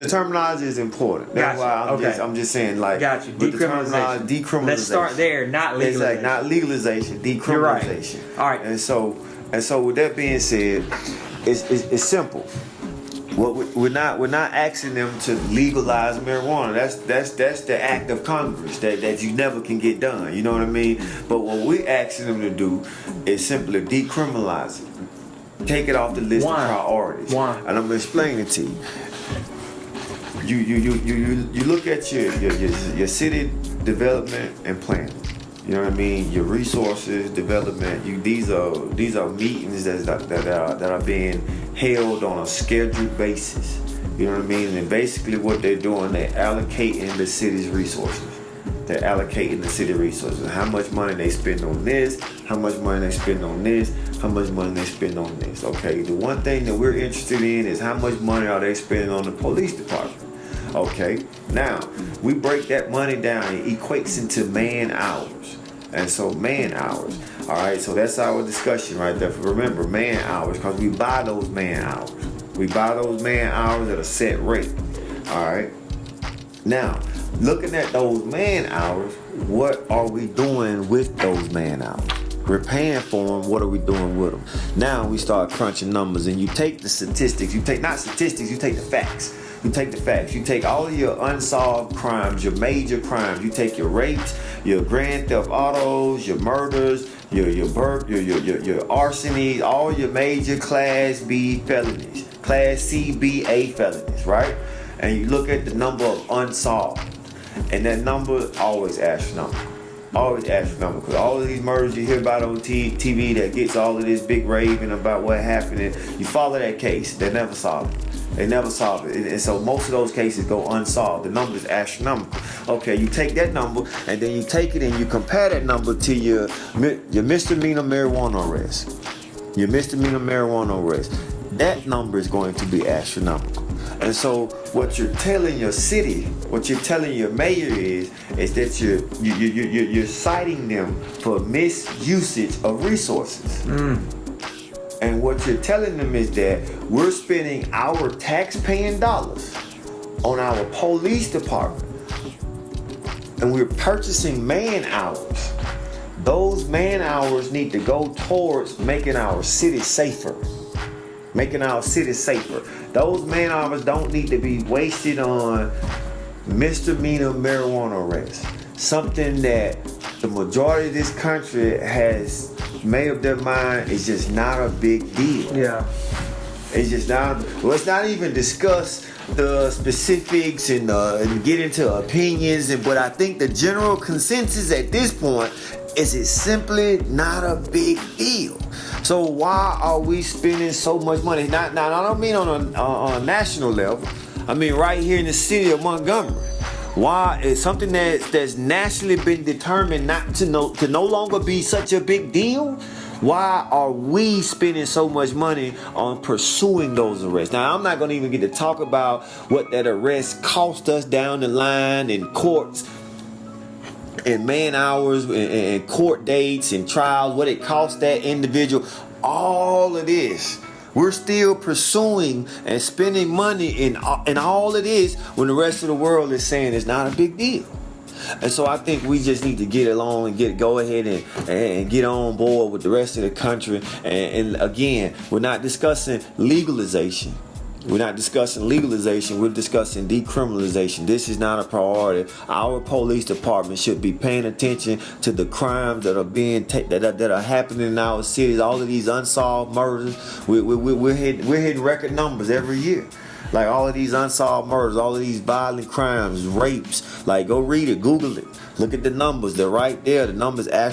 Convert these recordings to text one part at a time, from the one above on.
The terminology is important. That's why I'm just saying, like, got you. Decriminalization. Let's start there, not legalization. Exactly, not legalization, decriminalization. You're right. All right. And so with that being said, it's simple. What we're not asking them to legalize marijuana. That's the act of Congress that you never can get done. You know what I mean? But what we're asking them to do is simply decriminalize it. Take it off the list of priorities. Why? And I'm gonna explain it to you. You look at your city development and planning. You know what I mean? Your resources development. These are meetings that are being held on a scheduled basis. You know what I mean? And basically what they're doing, they're allocating the city's resources. They're allocating the city resources. How much money they spend on this, how much money they spend on this, how much money they spend on this. Okay, the one thing that we're interested in is how much money are they spending on the police department. Okay, now we break that money down. It equates into man hours. And so man hours. All right, so that's our discussion right there. Remember, man hours, because we buy those man hours. We buy those man hours at a set rate. All right. Now, looking at those man hours, what are we doing with those man hours? We're paying for them. What are we doing with them? Now we start crunching numbers, and you take the statistics. You take not statistics. You take the facts. You take the facts. You take all of your unsolved crimes, your major crimes. You take your rapes, your grand theft autos, your murders, your arsonies, all your major Class B felonies, Class C, B, A felonies, right? And you look at the number of unsolved, and that number is always astronomical. Always astronomical. Because all of these murders you hear about on TV that gets all of this big raving about what happened, and you follow that case, they never solve it. They never solve it. And so most of those cases go unsolved. The number is astronomical. Okay, you take that number and then you take it and you compare that number to your misdemeanor marijuana arrest. Your misdemeanor marijuana arrest. That number is going to be astronomical. And so what you're telling your city, what you're telling your mayor is that you're citing them for misusage of resources. And what you're telling them is that we're spending our tax-paying dollars on our police department, and we're purchasing man hours. Those man hours need to go towards making our city safer. Making our city safer. Those man hours don't need to be wasted on misdemeanor marijuana arrests. Something that the majority of this country has made up their mind is just not a big deal. Yeah. It's just not. Let's not even discuss the specifics and get into opinions. But I think the general consensus at this point is it's simply not a big deal. So why are we spending so much money? Now I don't mean on a national level. I mean right here in the city of Montgomery. Why is something that's nationally been determined not to no longer be such a big deal? Why are we spending so much money on pursuing those arrests? Now, I'm not going to even get to talk about what that arrest cost us down the line in courts and man hours and court dates and trials, what it cost that individual. All of this. We're still pursuing and spending money in all of this when the rest of the world is saying it's not a big deal. And so I think we just need to get along and go ahead and get on board with the rest of the country. And again, we're not discussing legalization. We're not discussing legalization. We're discussing decriminalization. This is not a priority. Our police department should be paying attention to the crimes that are being that are happening in our cities. All of these unsolved murders. We're hitting record numbers every year. Like all of these unsolved murders, all of these violent crimes, rapes. Like go read it, Google it. Look at the numbers. They're right there. The numbers are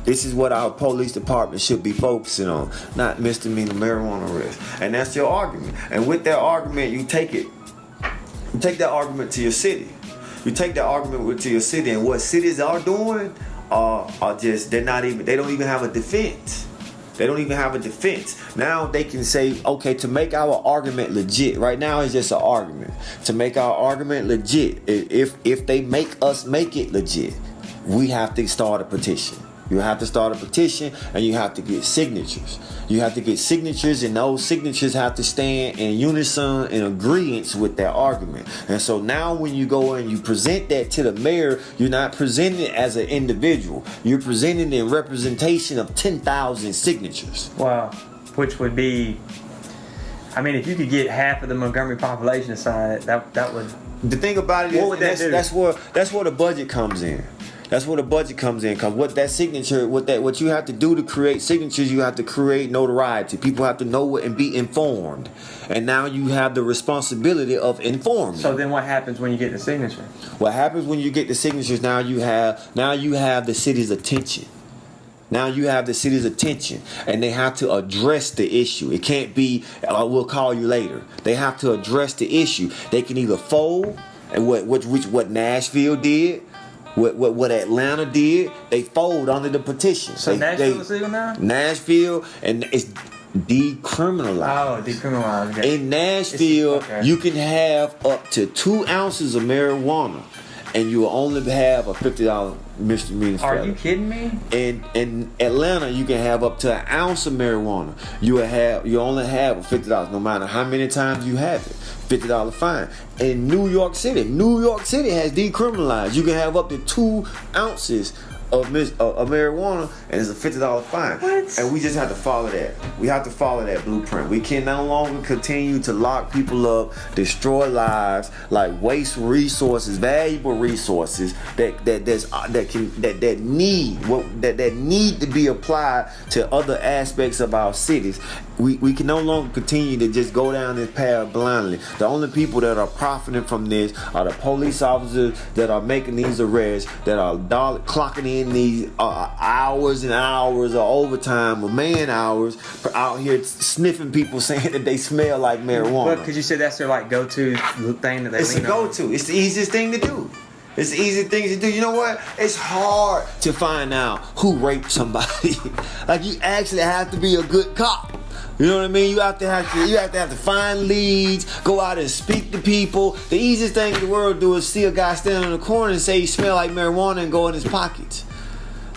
This is what our police department should be focusing on, not misdemeanor marijuana arrest. And that's your argument. And with that argument, you take that argument to your city. You take that argument to your city, and what cities are doing are just they don't even have a defense. They don't even have a defense. Now they can say, okay, to make our argument legit. Right now it's just an argument. To make our argument legit, if they make us make it legit, we have to start a petition. You have to start a petition, and you have to get signatures. You have to get signatures, and those signatures have to stand in unison, in agreement with that argument. And so now when you go and you present that to the mayor, you're not presenting it as an individual. You're presenting it in representation of 10,000 signatures. Wow. Which would be, I mean, if you could get half of the Montgomery population to sign it, that would. The thing about it is, what would that do? That's where the budget comes in. That's where the budget comes in, because what that signature, what you have to do to create signatures, you have to create notoriety. People have to know it and be informed. And now you have the responsibility of informing. So then what happens when you get the signature? What happens when you get the signatures? Now you have the city's attention. Now you have the city's attention, and they have to address the issue. It can't be, we'll call you later. They have to address the issue. They can either fold, and what Nashville did, what Atlanta did, they fold under the petition. So Nashville is legal now? Nashville, and it's decriminalized. Oh, decriminalized. Okay. In Nashville, you can have up to 2 ounces of marijuana, and you will only have a $50 misdemeanor felony. Are you kidding me? In Atlanta, you can have up to 1 ounce of marijuana. You only have a $50, no matter how many times you have it. $50 fine. In New York City has decriminalized. You can have up to 2 ounces of marijuana, and it's a $50 fine. What? And we just have to follow that. We have to follow that blueprint. We can no longer continue to lock people up, destroy lives, like waste resources, valuable resources that need to be applied to other aspects of our cities. We can no longer continue to just go down this path blindly. The only people that are profiting from this are the police officers that are making these arrests, that are clocking in these hours and hours of overtime or man hours out here sniffing people, saying that they smell like marijuana. But because you said that's their like go-to thing that they It's a go-to. It's the easiest thing to do. It's the easiest thing to do. You know what? It's hard to find out who raped somebody. Like, you actually have to be a good cop. You know what I mean? You have to find leads, go out and speak to people. The easiest thing in the world to do is see a guy standing in the corner and say he smell like marijuana and go in his pockets.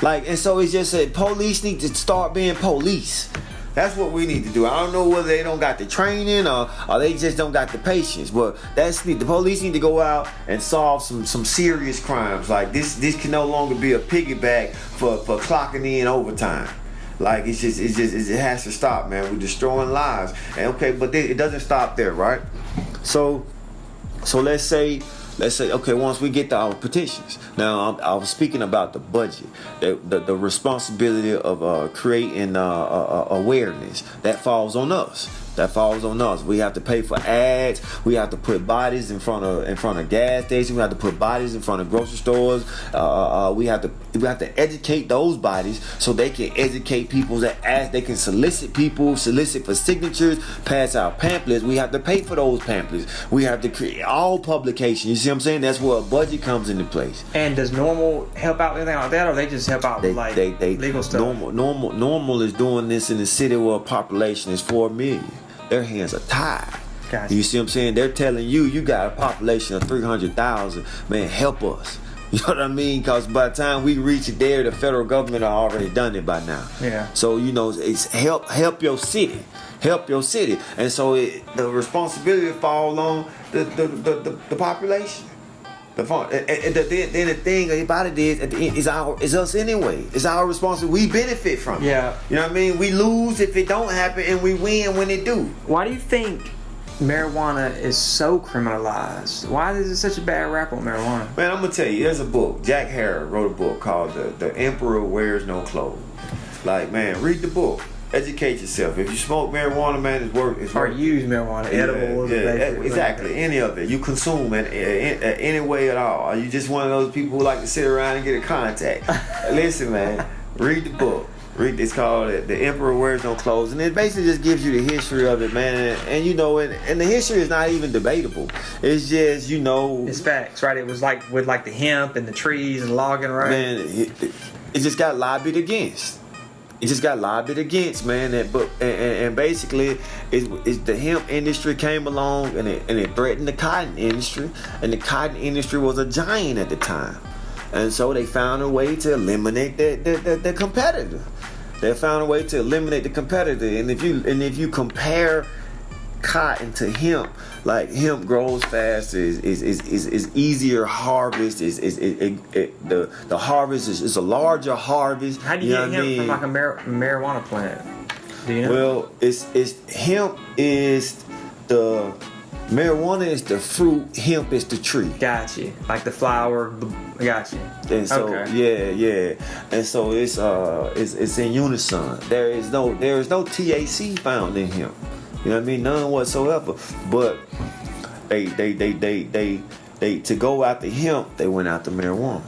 Like, and so it's just that police need to start being police. That's what we need to do. I don't know whether they don't got the training or they just don't got the patience. But the police need to go out and solve some serious crimes. Like this can no longer be a piggyback for clocking in overtime. Like it has to stop, man. We're destroying lives. And okay, but it doesn't stop there, right? So let's say okay, once we get to our petitions. Now I was speaking about the budget, the responsibility of creating awareness that falls on us. We have to pay for ads. We have to put bodies in front of gas stations. We have to put bodies in front of grocery stores. We have to educate those bodies so they can educate people they can solicit for signatures, pass out pamphlets. We have to pay for those pamphlets. We have to create all publications. You see what I'm saying? That's where a budget comes into place. And does Normal help out with anything like that, or they just help out with legal stuff? Normal is doing this in a city where a population is 4 million. Their hands are tied. Gotcha. You see what I'm saying? They're telling you got a population of 300,000. Man, help us. You know what I mean? Because by the time we reach it there, the federal government are already done it by now. Yeah. So, it's help your city. Help your city. And so the responsibility falls on the population. Then the thing about it is, at the end, is us anyway. It's our responsibility. We benefit from it. Yeah. You know what I mean? We lose if it don't happen, and we win when it do. Why do you think marijuana is so criminalized? Why is it such a bad rap on marijuana? Man, I'm gonna tell you. There's a book. Jack Harris wrote a book called "The Emperor Wears No Clothes." Like, man, read the book. Educate yourself. If you smoke marijuana, man, it's worth. Or use marijuana, edibles. Exactly. Any of it. You consume it any way at all. Are you just one of those people who like to sit around and get a contact? Listen, man, read the book. It's called "The Emperor Wears No Clothes," and it basically just gives you the history of it, man. And the history is not even debatable. It's just, it's facts, right? It was like with the hemp and the trees and logging, right? Man, it just got lobbied against. Man. And basically, it's the hemp industry came along and it threatened the cotton industry, and the cotton industry was a giant at the time. And so they found a way to eliminate the competitor. They found a way to eliminate the competitor. And if you compare cotton to hemp, like hemp grows faster, is easier harvest, the harvest is a larger harvest. How do you get hemp from like a marijuana plant? Do you know? Well, it's hemp is the marijuana is the fruit, hemp is the tree. Got you. Like the flower. Got you. And so yeah, and so it's in unison. There is no THC found in hemp. You know what I mean? None whatsoever. But they to go after hemp, they went after marijuana.